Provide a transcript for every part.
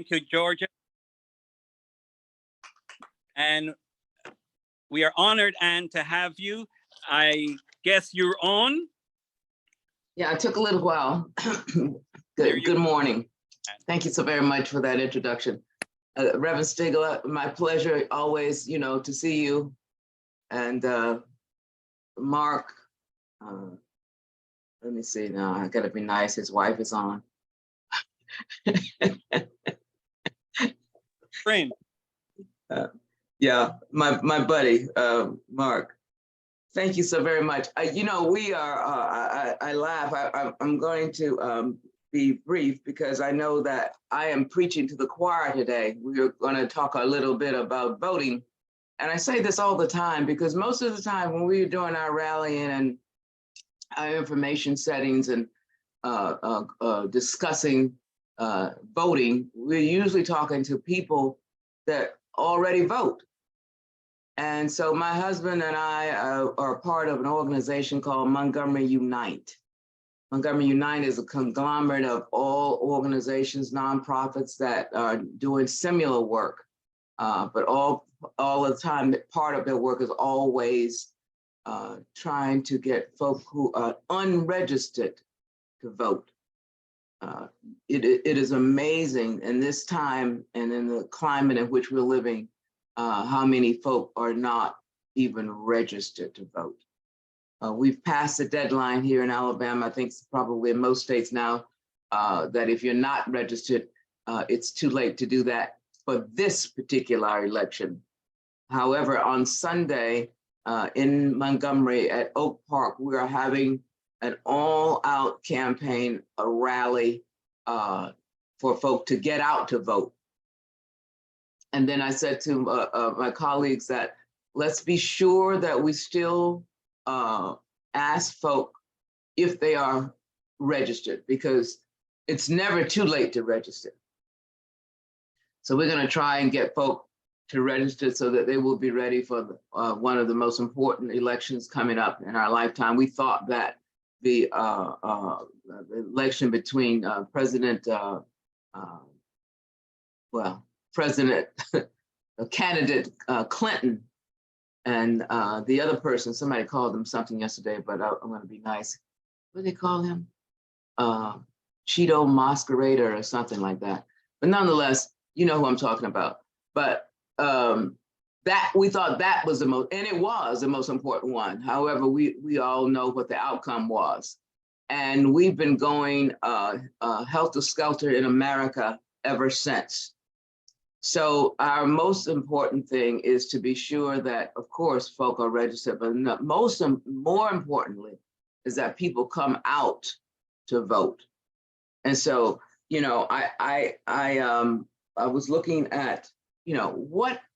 to Georgia. And we are honored, Anne, to have you. I guess you're on. Yeah, it took a little while. Good morning. Thank you so very much for that introduction. Reverend Stigler, my pleasure always, to see you. And Mark, let me see now, I gotta be nice, his wife is on. Friend. Yeah, my buddy, Mark. Thank you so very much. We are, I laugh, I'm going to be brief because I know that I am preaching to the choir today. We're going to talk a little bit about voting. And I say this all the time because most of the time when we're doing our rallying and our information settings and discussing voting, we're usually talking to people that already vote. And so my husband and I are part of an organization called Montgomery Unite. Montgomery Unite is a conglomerate of all organizations, nonprofits that are doing similar work, but all the time, part of their work is always trying to get folk who are unregistered to vote. It is amazing in this time and in the climate in which we're living, how many folk are not even registered to vote. We've passed the deadline here in Alabama. I think it's probably in most states now that if you're not registered, it's too late to do that for this particular election. However, on Sunday in Montgomery at Oak Park, we are having an all-out campaign, a rally for folk to get out to vote. And then I said to my colleagues that let's be sure that we still ask folk if they are registered, because it's never too late to register. So we're going to try and get folk to register so that they will be ready for one of the most important elections coming up in our lifetime. We thought that the election between candidate Clinton and the other person, somebody called him something yesterday, but I'm going to be nice. What do they call him? Cheeto Masquerader or something like that. But nonetheless, you know who I'm talking about. But that we thought that was the most, and it was the most important one. However, we all know what the outcome was. And we've been going helter-skelter in America ever since. So our most important thing is to be sure that, of course, folk are registered, but more importantly, is that people come out to vote. And so, I was looking at,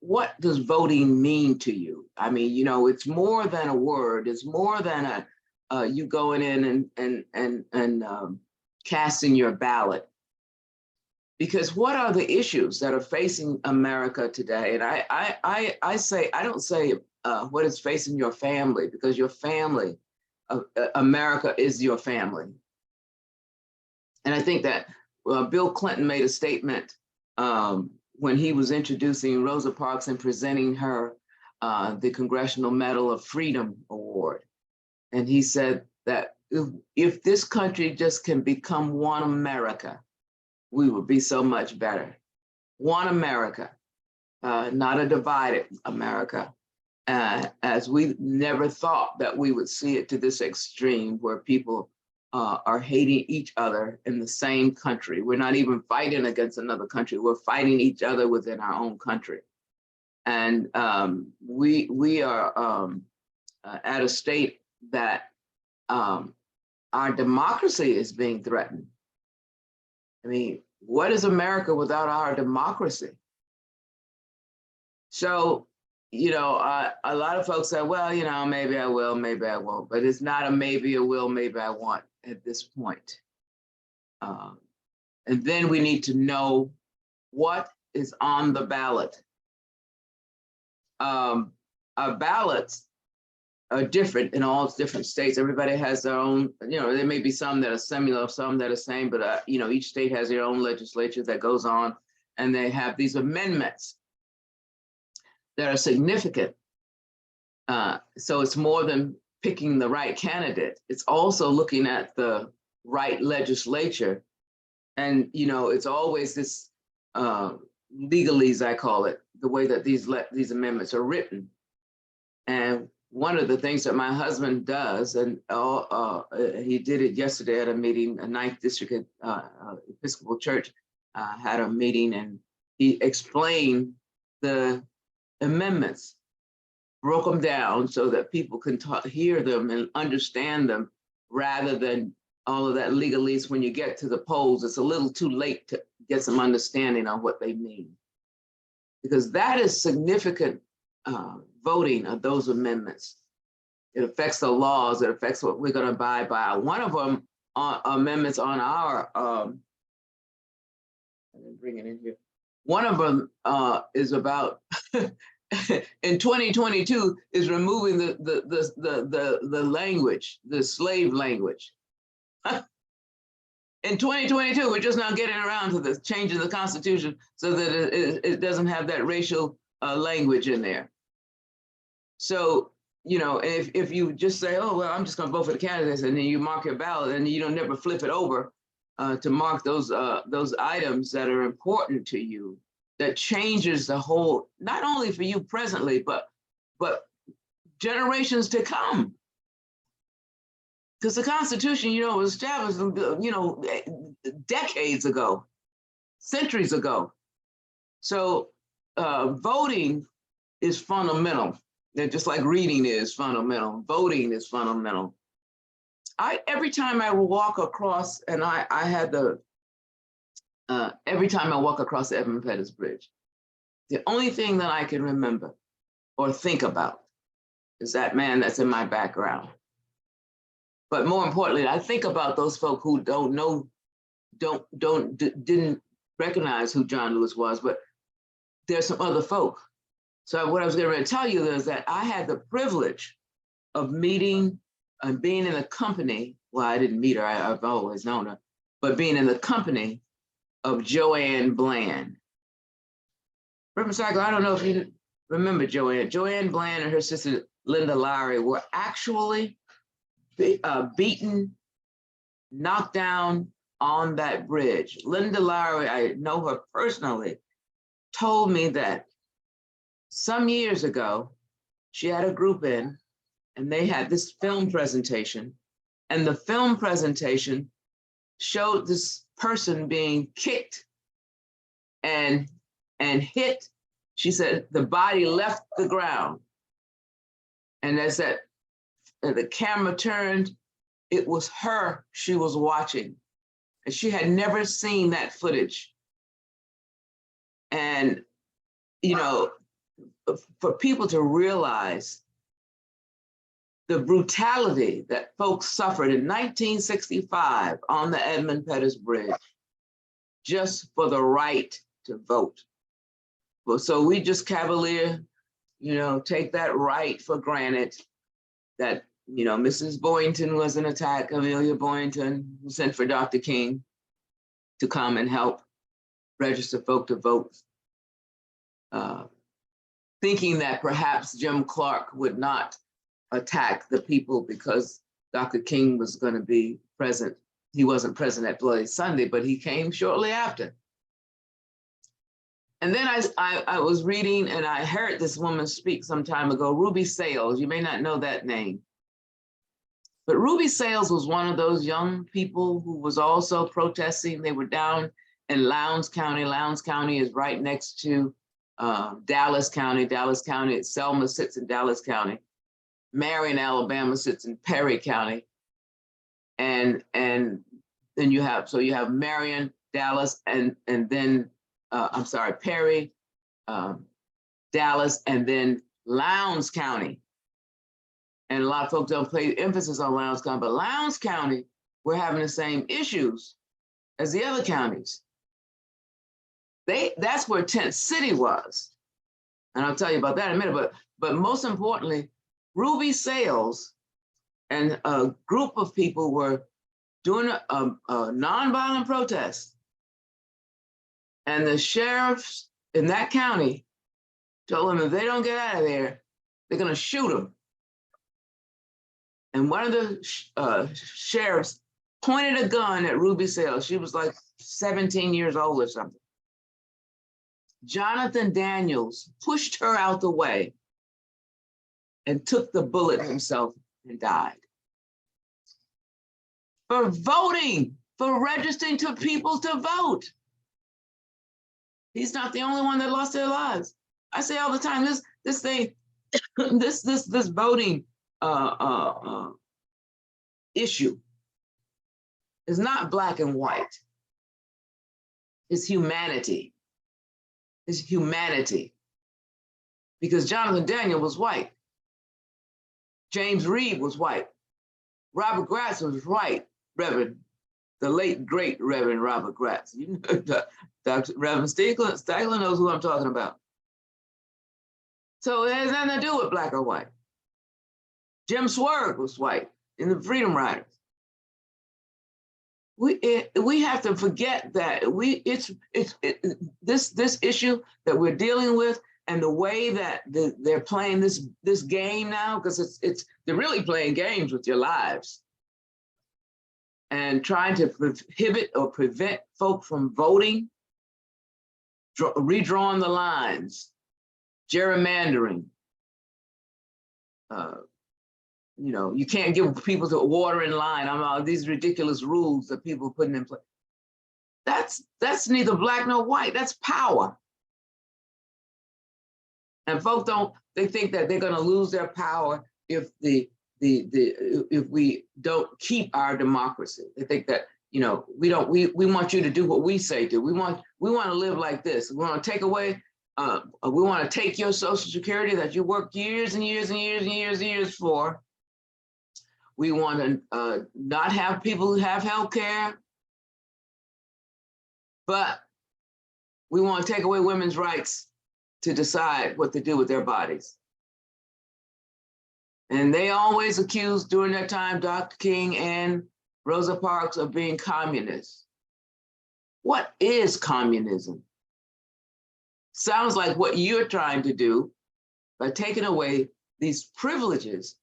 what does voting mean to you? I mean, it's more than a word. It's more than you going in and casting your ballot. Because what are the issues that are facing America today? And I say, I don't say what is facing your family, because your family, America is your family. And I think that Bill Clinton made a statement when he was introducing Rosa Parks and presenting her the Congressional Medal of Freedom Award. And he said that if this country just can become one America, we would be so much better. One America, not a divided America, as we never thought that we would see it to this extreme where people are hating each other in the same country. We're not even fighting against another country. We're fighting each other within our own country. And we are at a state that our democracy is being threatened. I mean, what is America without our democracy? So, a lot of folks say, well, maybe I will, maybe I won't, but it's not a maybe I will, maybe I won't at this point. And then we need to know what is on the ballot. Our ballots are different in all different states. Everybody has their own, there may be some that are similar, some that are same, but each state has their own legislature that goes on. and they have these amendments that are significant. So it's more than picking the right candidate. It's also looking at the right legislature. And, you know, it's always this legalese, I call it, the way that these amendments are written. And one of the things that my husband does, and he did it yesterday at a meeting, a 9th District Episcopal Church had a meeting, and he explained the amendments, broke them down so that people can hear them and understand them, rather than all of that legalese. When you get to the polls, it's a little too late to get some understanding on what they mean, because that is significant voting of those amendments. It affects the laws, it affects what we're going to abide by. One of them amendments on our, I didn't bring it in here. One of them is about in 2022 is removing the language, the slave language. In 2022, we're just now getting around to the change in the Constitution so that it doesn't have that racial language in there. So, you know, if you just say, oh, well, I'm just going to vote for the candidates, and then you mark your ballot and you don't never flip it over to mark those items that are important to you, that changes the whole, not only for you presently, but generations to come. Because the Constitution, you know, was established, you know, decades ago, centuries ago. So voting is fundamental. And just like reading is fundamental, voting is fundamental. Every time I walk across, and I had the, every time I walk across the Edmund Pettus Bridge, the only thing that I can remember or think about is that man that's in my background. But more importantly, I think about those folk who didn't recognize who John Lewis was, but there's some other folk. So what I was going to tell you is that I had the privilege of meeting and being in the company. Well, I didn't meet her, I've always known her, but being in the company of Joanne Bland. Reverend Cycle, I don't know if you remember Joanne. Joanne Bland and her sister Linda Lowry were actually beaten, knocked down on that bridge. Linda Lowry, I know her personally, told me that some years ago, she had a group in, and they had this film presentation, and the film presentation showed this person being kicked and hit. She said the body left the ground, and as that the camera turned, it was her she was watching, and she had never seen that footage. And, you know, for people to realize the brutality that folks suffered in 1965 on the Edmund Pettus Bridge, just for the right to vote. Well, so we just cavalier, you know, take that right for granted, that, you know, Mrs. Boynton was an attack, Amelia Boynton, who sent for Dr. King to come and help register folk to vote, thinking that perhaps Jim Clark would not attack the people because Dr. King was going to be present. He wasn't present at Bloody Sunday, but he came shortly after. And then I was reading, and I heard this woman speak some time ago, Ruby Sales. You may not know that name. But Ruby Sales was one of those young people who was also protesting. They were down in Lowndes County. Lowndes County is right next to Dallas County. Dallas County, Selma sits in Dallas County. Marion, Alabama sits in Perry County. And then you have Marion, Dallas, and then, I'm sorry, Perry, Dallas, and then Lowndes County. And a lot of folks don't place emphasis on Lowndes County, but Lowndes County, we're having the same issues as the other counties. That's where Tent City was. And I'll tell you about that in a minute, but most importantly, Ruby Sales and a group of people were doing a nonviolent protest. And the sheriffs in that county told them if they don't get out of there, they're going to shoot them. And one of the sheriffs pointed a gun at Ruby Sales. She was like 17 years old or something. Jonathan Daniels pushed her out the way and took the bullet himself and died. For voting, for registering to people to vote. He's not the only one that lost their lives. I say all the time, this thing, this voting issue is not black and white. It's humanity. It's humanity. Because Jonathan Daniel was white. James Reed was white. Robert Gratz was white, Reverend, the late, great Reverend Robert Gratz. You know, Dr. Reverend Stigler knows who I'm talking about. So it has nothing to do with black or white. Jim Swerve was white in the Freedom Riders. We have to forget that this issue that we're dealing with and the way that they're playing this game now, because they're really playing games with your lives and trying to prohibit or prevent folk from voting, redrawing the lines, gerrymandering. You know, you can't give people to water in line. These ridiculous rules that people are putting in place. That's neither black nor white. That's power. And folks they think that they're going to lose their power if if we don't keep our democracy. They think that, you know, we want you to do what we say do. We want to live like this. We want to take away, we want to take your Social Security that you worked years and years and years and years and years for. We want to not have people who have health care, but we want to take away women's rights to decide what to do with their bodies. And they always accused during that time Dr. King and Rosa Parks of being communists. What is communism? Sounds like what you're trying to do by taking away these privileges,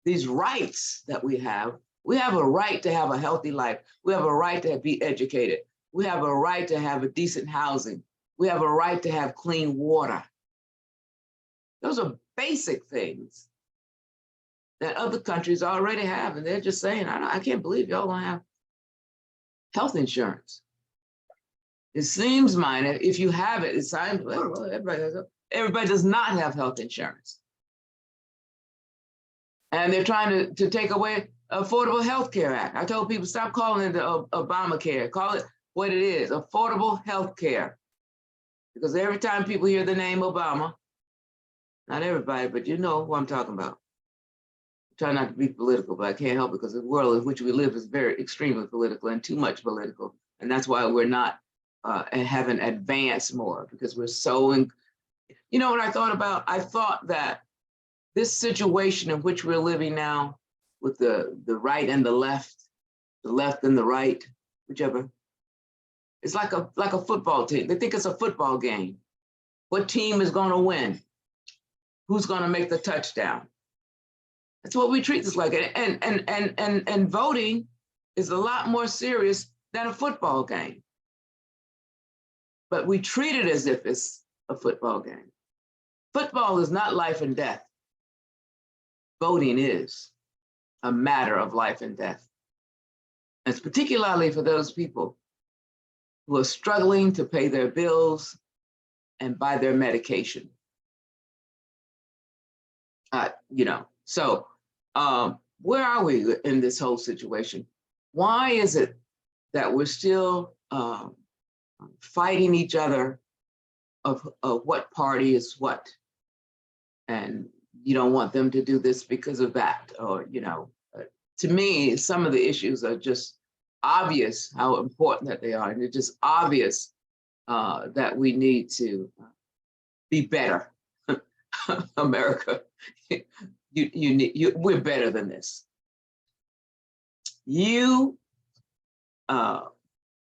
these rights that we have. We have a right to have a healthy life. We have a right to be educated. We have a right to have a decent housing. We have a right to have clean water. Those are basic things that other countries already have. And they're just saying, I can't believe y'all don't have health insurance. It seems minor. If you have it, it's everybody does not have health insurance. And they're trying to take away Affordable Health Care Act. I told people, stop calling it the Obamacare. Call it what it is, affordable health care. Because every time people hear the name Obama, not everybody, but you know who I'm talking about. I try not to be political, but I can't help it because the world in which we live is very extremely political and too much political. And that's why we're not haven't advanced more, because we're so, you know what I thought about? I thought that this situation in which we're living now with the right and the left and the right, whichever, it's like a football team. They think it's a football game. What team is going to win? Who's going to make the touchdown? That's what we treat this like. And voting is a lot more serious than a football game. But we treat it as if it's a football game. Football is not life and death. Voting is a matter of life and death. And it's particularly for those people who are struggling to pay their bills and buy their medication. You know, so where are we in this whole situation? Why is it that we're still fighting each other of what party is what? And you don't want them to do this because of that, or, you know, to me, some of the issues are just obvious how important that they are. And it's just obvious that we need to be better. America, we're better than this. You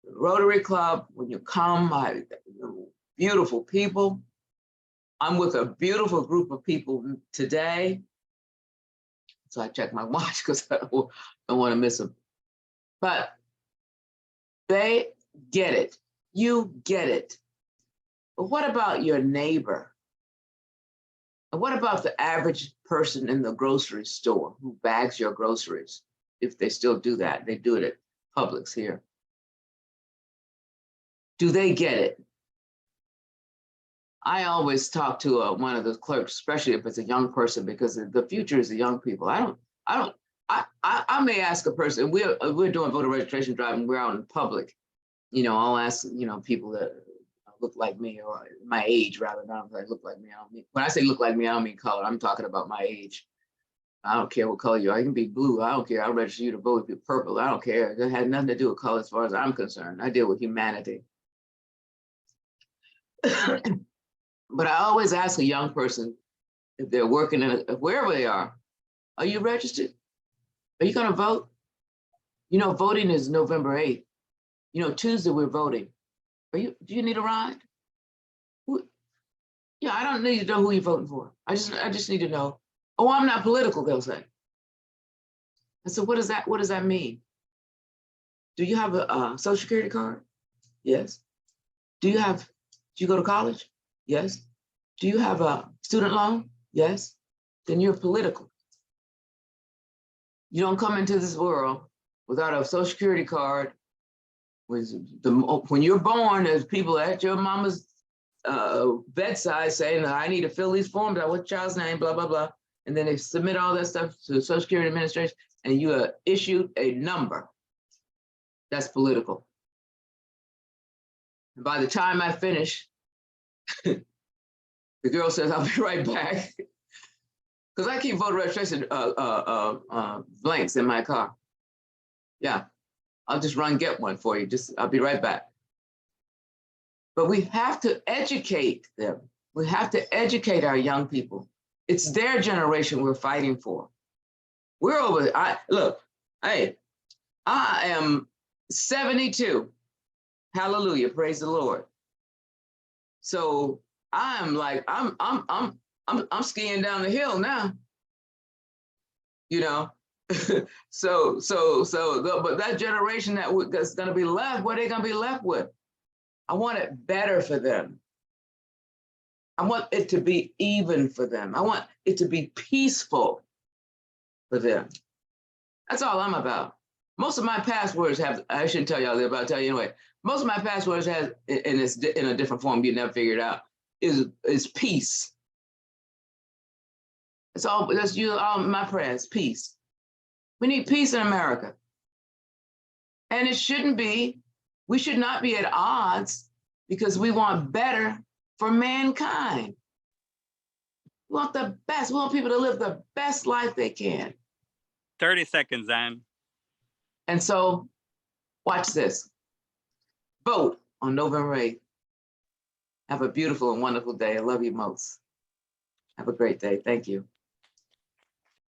Rotary Club, when you come, beautiful people. I'm with a beautiful group of people today. So I check my watch because I don't want to miss them. But they get it. You get it. But what about your neighbor? And what about the average person in the grocery store who bags your groceries? If they still do that, they do it at Publix here. Do they get it? I always talk to one of the clerks, especially if it's a young person, because the future is the young people. I may ask a person, we're doing voter registration drive and we're out in public. You know, I'll ask, you know, people that look like me or my age rather than look like me. When I say look like me, I don't mean color. I'm talking about my age. I don't care what color you are. I can be blue. I don't care. I'll register you to vote if you're purple. I don't care. It had nothing to do with color as far as I'm concerned. I deal with humanity. But I always ask a young person if they're working wherever they are you registered? Are you going to vote? You know, voting is November 8th. You know, Tuesday we're voting. Do you need a ride? Yeah, I don't need to know who you're voting for. I just need to know. Oh, I'm not political, they'll say. I said, what does that mean? Do you have a social security card? Yes. Do you go to college? Yes. Do you have a student loan? Yes. Then you're political. You don't come into this world without a social security card. When you're born, there's people at your mama's bedside saying, I need to fill these forms out, what child's name, blah, blah, blah. And then they submit all that stuff to the Social Security Administration and you are issued a number. That's political. And by the time I finish, the girl says, I'll be right back. Because I keep voter registration blanks in my car. Yeah, I'll just run get one for you. I'll be right back. But we have to educate them. We have to educate our young people. It's their generation we're fighting for. We're over, look, hey, I am 72. Hallelujah, praise the Lord. So I'm like, I'm skiing down the hill now, you know. But that generation that's going to be left, what are they going to be left with? I want it better for them. I want it to be even for them. I want it to be peaceful for them. That's all I'm about. Most of my passwords I shouldn't tell y'all, but I'll tell you anyway. Most of my passwords have, and it's in a different form you never figured out, is peace. That's all my prayers, peace. We need peace in America. And we should not be at odds because we want better for mankind. We want the best. We want people to live the best life they can. 30 seconds, Ann. And so, watch this. Vote on November 8th. Have a beautiful and wonderful day. I love you most. Have a great day. Thank you.